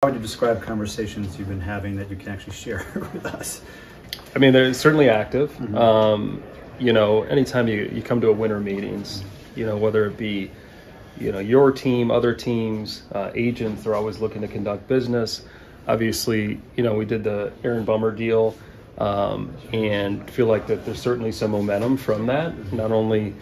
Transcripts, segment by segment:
How would you describe conversations you've been having that you can actually share with us? I mean, they're certainly active. You know, anytime you come to a winter meetings, you know, whether it be, you know, your team, other teams, agents, they're always looking to conduct business. Obviously, you know, we did the Aaron Bummer deal and feel like that there's certainly some momentum from that. Not only,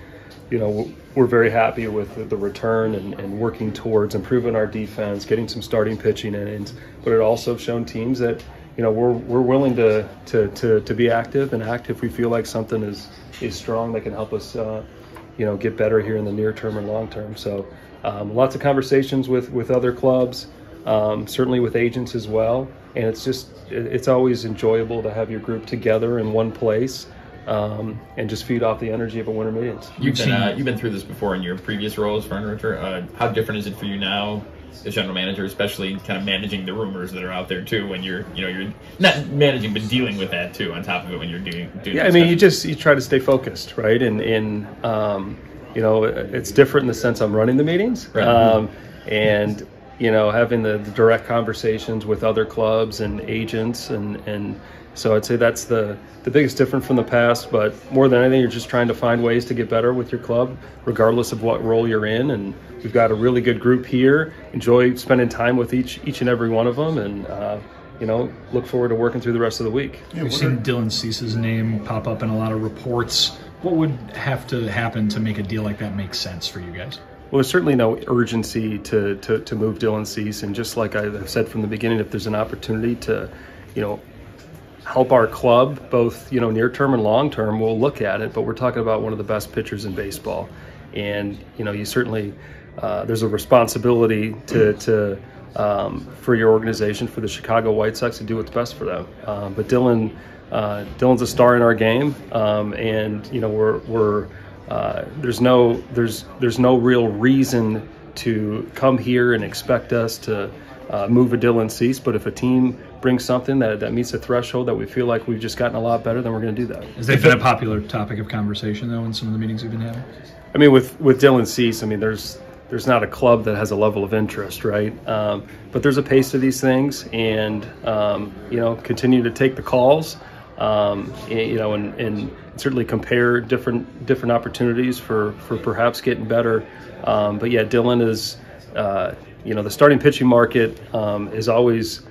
you know, we're very happy with the return and working towards improving our defense, getting some starting pitching innings, but it also shown teams that, you know, we're willing to be active and act if we feel like something is strong that can help us, you know, get better here in the near term and long term. So lots of conversations with other clubs, certainly with agents as well. And it's always enjoyable to have your group together in one place. And just feed off the energy of a winter meetings. You've been through this before in your previous roles, Furniture. How different is it for you now as general manager, especially kind of managing the rumors that are out there too? When you're not managing, but dealing with that too on top of it when you're doing. Yeah, I mean, you try to stay focused, right? And you know, it's different in the sense I'm running the meetings, right. And you know, having the direct conversations with other clubs and agents and. So I'd say that's the biggest difference from the past, but more than anything, you're just trying to find ways to get better with your club, regardless of what role you're in. And we've got a really good group here. Enjoy spending time with each and every one of them, and you know, look forward to working through the rest of the week. Yeah, we've seen Dylan Cease's name pop up in a lot of reports. What would have to happen to make a deal like that make sense for you guys? Well, there's certainly no urgency to move Dylan Cease, and just like I've said from the beginning, if there's an opportunity to, you know, help our club, both, you know, near term and long term, we'll look at it. But we're talking about one of the best pitchers in baseball, and you know, you certainly there's a responsibility to for your organization, for the Chicago White Sox, to do what's best for them. But Dylan's a star in our game, and you know, there's no real reason to come here and expect us to move a Dylan Cease, but if a team brings something that meets the threshold that we feel like we've just gotten a lot better, then we're going to do that. Has that been a popular topic of conversation, though, in some of the meetings you've been having? I mean, with Dylan Cease, I mean, there's not a club that has a level of interest, right? But there's a pace to these things, and you know, continue to take the calls, you know, and certainly compare different opportunities for perhaps getting better. But yeah, Dylan is. You know, the starting pitching market is always,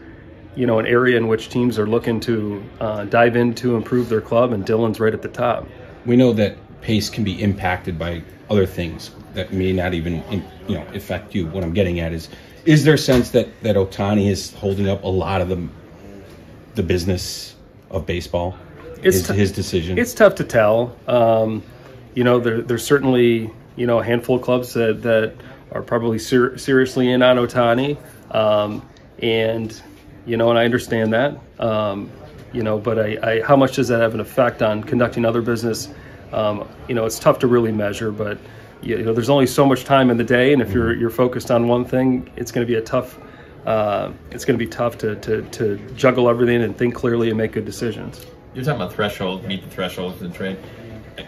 you know, an area in which teams are looking to dive into, improve their club, and Dylan's right at the top. We know that pace can be impacted by other things that may not even, you know, affect you. What I'm getting at is there a sense that Ohtani is holding up a lot of the business of baseball? His decision? It's tough to tell. You know, there's certainly, you know, a handful of clubs that are probably seriously in on Ohtani, and you know, and I understand that, you know, but how much does that have an effect on conducting other business? You know, it's tough to really measure, but you know, there's only so much time in the day, and if you're focused on one thing, it's going to be tough to juggle everything and think clearly and make good decisions. You're talking about threshold, meet the threshold for the trade.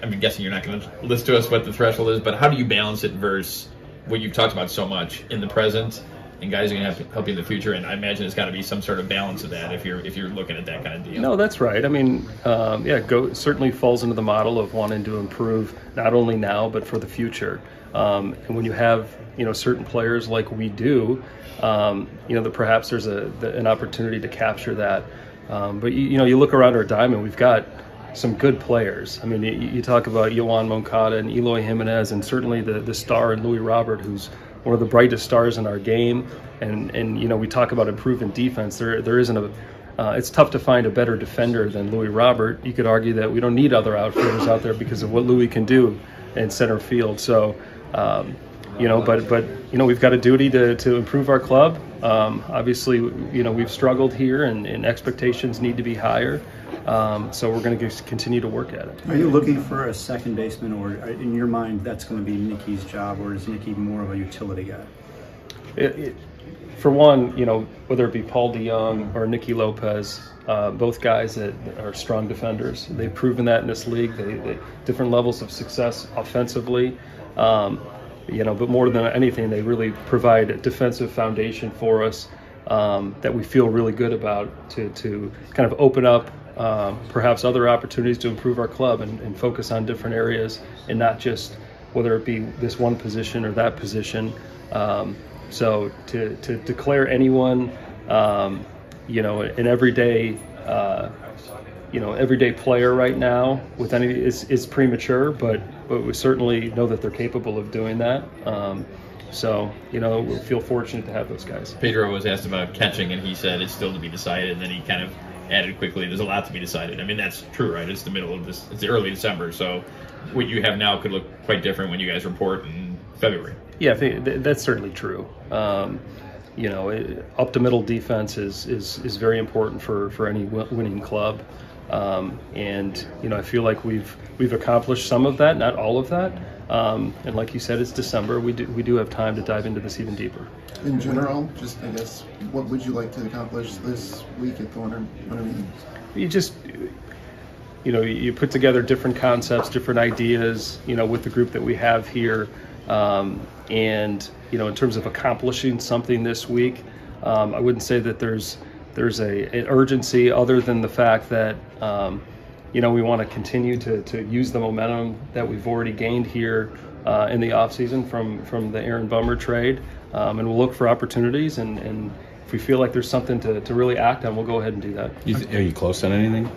I'm guessing you're not going to list to us what the threshold is, but how do you balance it versus what you've talked about so much in the present, and guys are going to have to help you in the future? And I imagine it's got to be some sort of balance of that if you're looking at that kind of deal. No, that's right. I mean, yeah, certainly falls into the model of wanting to improve not only now but for the future. And when you have, you know, certain players like we do, you know, that perhaps there's an opportunity to capture that. But you know, you look around our diamond, we've got some good players. I mean, you talk about Yoan Moncada and Eloy Jimenez, and certainly the star in Louis Robert, who's one of the brightest stars in our game. And you know, we talk about improving defense. There isn't it's tough to find a better defender than Louis Robert. You could argue that we don't need other outfielders out there because of what Louis can do in center field. So, you know, but you know, we've got a duty to improve our club. Obviously, you know, we've struggled here, and expectations need to be higher. So we're going to continue to work at it. Are you looking for a second baseman, or in your mind that's going to be Nicky's job, or is Nicky more of a utility guy? For one, you know, whether it be Paul DeYoung or Nicky Lopez, both guys that are strong defenders. They've proven that in this league. They different levels of success offensively. You know, but more than anything, they really provide a defensive foundation for us. that we feel really good about to kind of open up perhaps other opportunities to improve our club and focus on different areas and not just whether it be this one position or that position. So to declare anyone, an everyday, everyday player right now with any is premature, but we certainly know that they're capable of doing that. So we feel fortunate to have those guys. Pedro was asked about catching, and he said it's still to be decided. And then he kind of added quickly, "There's a lot to be decided." I mean, that's true, right? It's the middle of this. It's the early December, so what you have now could look quite different when you guys report in February. Yeah, I think that's certainly true. Up to middle defense is very important for any winning club, and I feel like we've accomplished some of that, not all of that. And like you said, it's December. We do have time to dive into this even deeper. In general, just I guess, what would you like to accomplish this week at the Winter Meetings? You just, you put together different concepts, different ideas, with the group that we have here. And in terms of accomplishing something this week, I wouldn't say that there's an urgency other than the fact that we want to continue to use the momentum that we've already gained here in the offseason from the Aaron Bummer trade, and we'll look for opportunities, and if we feel like there's something to really act on, we'll go ahead and do that. Are you close on anything?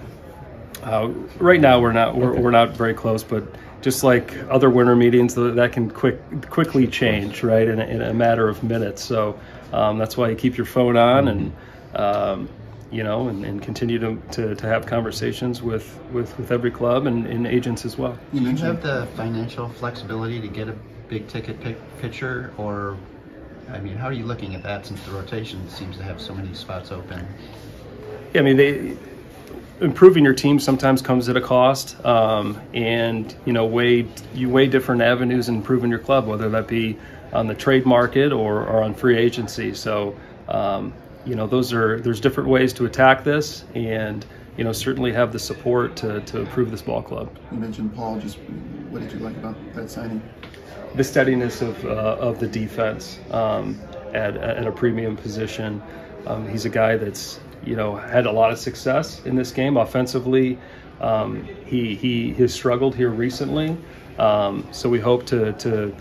Right now we're not very close, but just like other winter meetings, that can quickly change, right, in a matter of minutes. So that's why you keep your phone on and continue to have conversations with every club and agents as well. Do you have the financial flexibility to get a big ticket pitcher, or how are you looking at that since the rotation seems to have so many spots open? Yeah, improving your team sometimes comes at a cost, and you weigh different avenues in improving your club, whether that be on the trade market or on free agency. So there's different ways to attack this, and certainly have the support to improve this ball club. You mentioned Paul. Just what did you like about that signing? The steadiness of the defense at a premium position. He's a guy that's had a lot of success in this game offensively. He has struggled here recently, so we hope to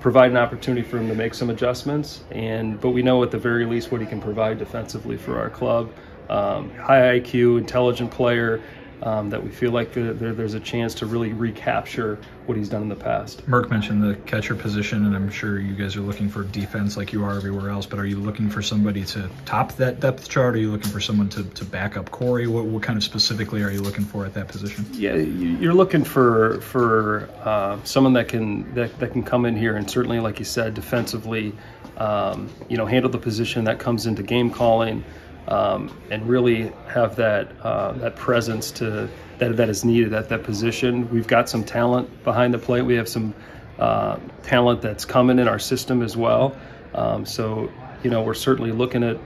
provide an opportunity for him to make some adjustments. But we know at the very least what he can provide defensively for our club. High IQ, intelligent player. That we feel like there's a chance to really recapture what he's done in the past. Merck mentioned the catcher position, and I'm sure you guys are looking for defense like you are everywhere else, but are you looking for somebody to top that depth chart? Are you looking for someone to back up Corey? What kind of specifically are you looking for at that position? Yeah, you're looking for someone that can come in here and certainly, like you said, defensively, handle the position that comes into game calling. And really have that presence that is needed at that position. We've got some talent behind the plate. We have some talent that's coming in our system as well. So we're certainly looking at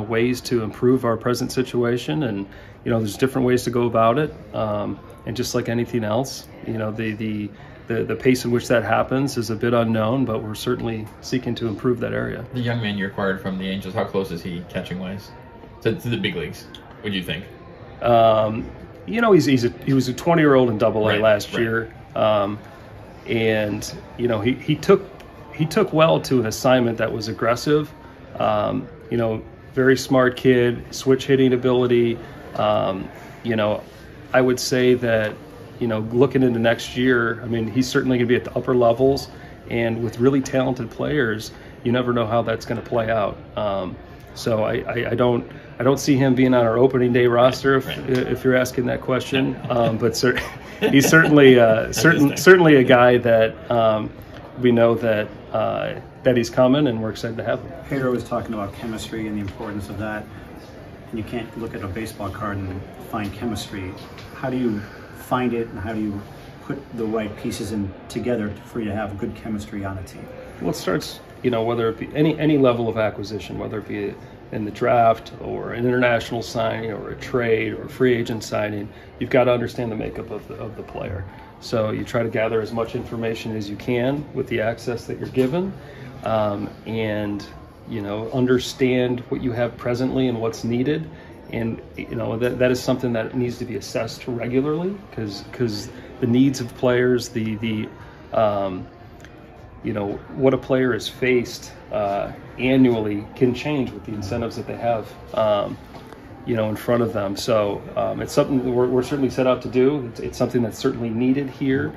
ways to improve our present situation, and there's different ways to go about it. And just like anything else, the pace in which that happens is a bit unknown, but we're certainly seeking to improve that area. The young man you acquired from the Angels, how close is he catching wise to the big leagues? What do you think? He was a 20-year-old in Double-A last year, and he took well to an assignment that was aggressive. Very smart kid, switch hitting ability. I would say that looking into next year, he's certainly going to be at the upper levels, and with really talented players, you never know how that's going to play out. So I don't see him being on our opening day roster if you're asking that question. But he's certainly a guy that we know that he's coming, and we're excited to have him. Pedro was talking about chemistry and the importance of that. And you can't look at a baseball card and find chemistry. How do you find it, and how do you put the right pieces in together for you to have good chemistry on a team? Well, it starts, whether it be any level of acquisition, whether it be in the draft or an international signing or a trade or a free agent signing, you've got to understand the makeup of the player. So you try to gather as much information as you can with the access that you're given, and understand what you have presently and what's needed. And that is something that needs to be assessed regularly, because the needs of players, what a player is faced annually can change with the incentives that they have in front of them. So it's something that we're certainly set out to do. It's something that's certainly needed here.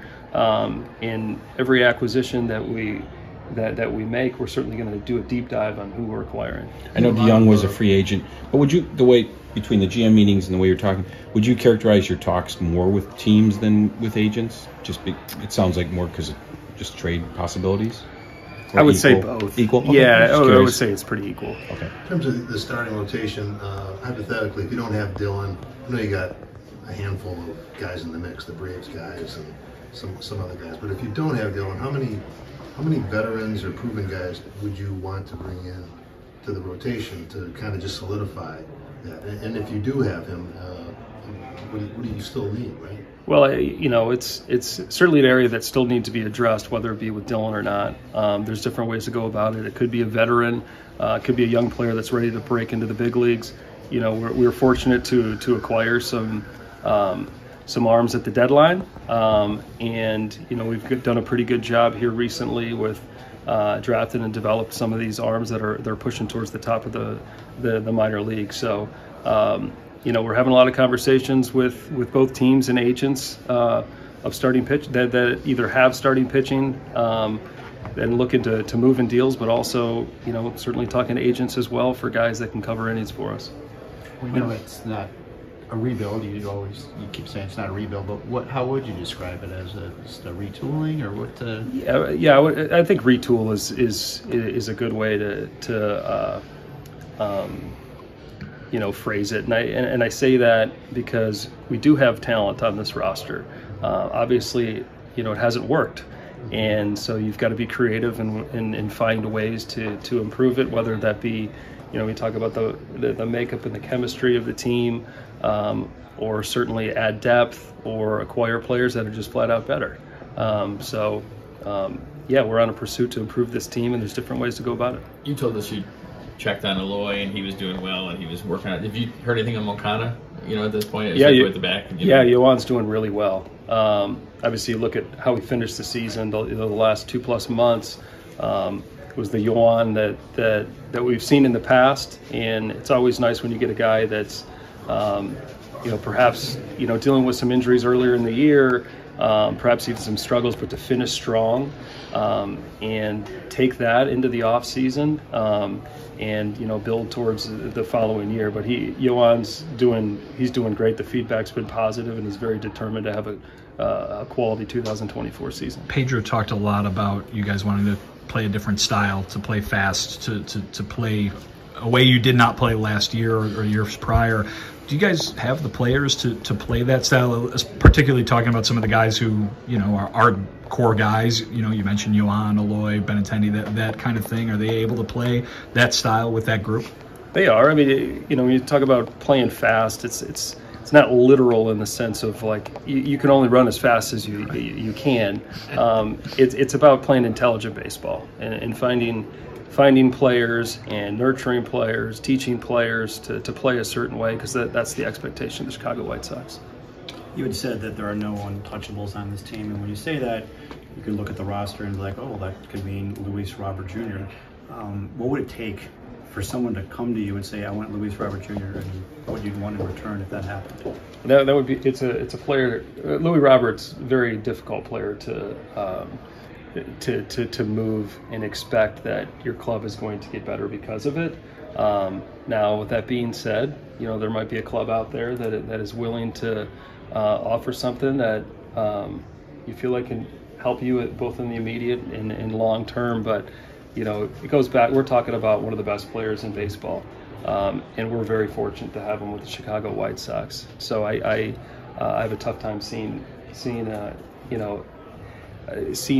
In every acquisition that we make, we're certainly going to do a deep dive on who we're acquiring. I know DeYoung was a free agent, but the way between the GM meetings and the way you're talking, would you characterize your talks more with teams than with agents? It sounds like more because of just trade possibilities? I would say both. Equal? Okay. Yeah, I would say it's pretty equal. Okay. In terms of the starting rotation, hypothetically, if you don't have Dylan, I know you got a handful of guys in the mix, the Braves guys and some other guys, but if you don't have Dylan, how many veterans or proven guys would you want to bring in to the rotation to kind of just solidify that? And if you do have him, what do you still need, right? Well, it's certainly an area that still needs to be addressed, whether it be with Dylan or not. There's different ways to go about it. It could be a veteran, it could be a young player that's ready to break into the big leagues. We're fortunate to acquire some arms at the deadline, and we've done a pretty good job here recently with drafted and developed some of these arms they're pushing towards the top of the minor league. So we're having a lot of conversations with both teams and agents of starting pitch that either have starting pitching and looking to move in deals, but also certainly talking to agents as well for guys that can cover innings for us. We know it's not a rebuild. You keep saying it's not a rebuild, but how would you describe it? As just a retooling, or what? I think retool is a good way to phrase it, and I say that because we do have talent on this roster. Obviously, it hasn't worked, and so you've got to be creative and find ways to improve it. Whether that be, we talk about the makeup and the chemistry of the team, or certainly add depth or acquire players that are just flat out better. We're on a pursuit to improve this team, and there's different ways to go about it. You told us you checked on Eloy and he was doing well and he was working on it. Have you heard anything on Mokana, at this point? At the back? Yoan's doing really well. Obviously, you look at how we finished the season, the last 2+ months. Was the Yoan that we've seen in the past, and it's always nice when you get a guy that's perhaps dealing with some injuries earlier in the year, perhaps even some struggles, but to finish strong and take that into the off season and build towards the following year. But Yoan's doing great. The feedback's been positive, and he's very determined to have a quality 2024 season. Pedro talked a lot about you guys wanting to play a different style, to play fast, to play a way you did not play last year or years prior. Do you guys have the players to play that style, particularly talking about some of the guys who, are core guys? You mentioned Yoan, Eloy, Benintendi, that kind of thing. Are they able to play that style with that group? They are. I mean, when you talk about playing fast, it's not literal in the sense of like you can only run as fast as you can. It's about playing intelligent baseball and finding players and nurturing players, teaching players to play a certain way, because that's the expectation of the Chicago White Sox. You had said that there are no untouchables on this team, and when you say that, you can look at the roster and be like, oh, that could mean Luis Robert Jr. What would it take for someone to come to you and say, I want Luis Robert Jr., and what you'd want in return if that happened? That would be, it's a player, Louis Roberts, very difficult player to move and expect that your club is going to get better because of it. Now, with that being said, there might be a club out there that is willing to offer something that you feel like can help you both in the immediate and long term. But it goes back. We're talking about one of the best players in baseball, and we're very fortunate to have him with the Chicago White Sox. So I have a tough time seeing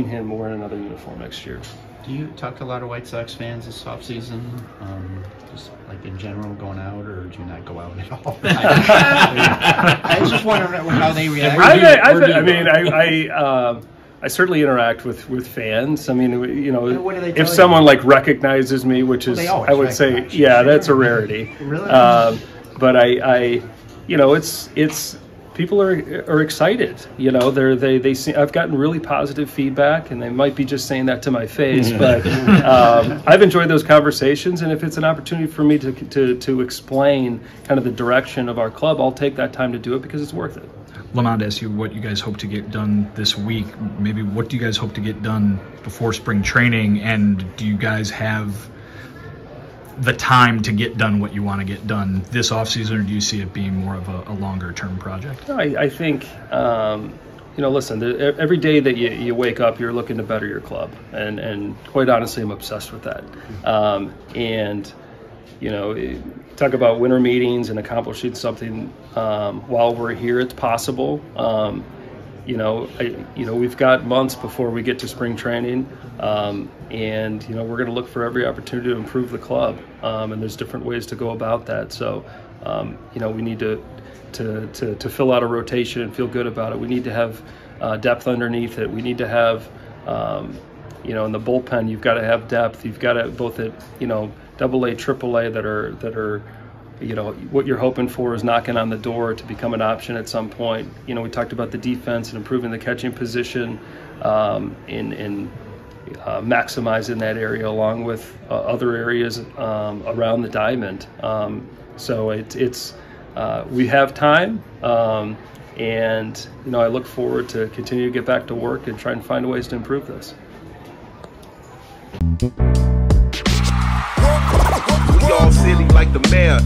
him wearing another uniform next year. Do you talk to a lot of White Sox fans this offseason, just like in general going out, or do you not go out at all? I was just wondering how they react. I certainly interact with fans. I mean, you know, And what do they tell if someone you? like recognizes me, which is, they always I would say, recognize you. yeah, that's a rarity. Really? But I, you know, it's people are excited. You know, they see, I've gotten really positive feedback, and they might be just saying that to my face, but I've enjoyed those conversations. And if it's an opportunity for me to explain kind of the direction of our club, I'll take that time to do it because it's worth it. Lamont asked you what you guys hope to get done this week. Maybe what do you guys hope to get done before spring training, and do you guys have the time to get done what you want to get done this offseason, or do you see it being more of a longer term project? I think, you know, listen, every day that you wake up, you're looking to better your club. And quite honestly, I'm obsessed with that. And, you know, talk about winter meetings and accomplishing something while we're here, it's possible. You know, we've got months before we get to spring training, and you know, we're going to look for every opportunity to improve the club, and there's different ways to go about that. So, you know, we need to fill out a rotation and feel good about it. We need to have depth underneath it. We need to have, you know, in the bullpen, you've got to have depth. You've got to both at, you know, AA, AAA that are. You know, what you're hoping for is knocking on the door to become an option at some point. You know, we talked about the defense and improving the catching position, in maximizing that area along with other areas around the diamond. So it's we have time, and you know, I look forward to continue to get back to work and try and find ways to improve this. We all silly like the mayor.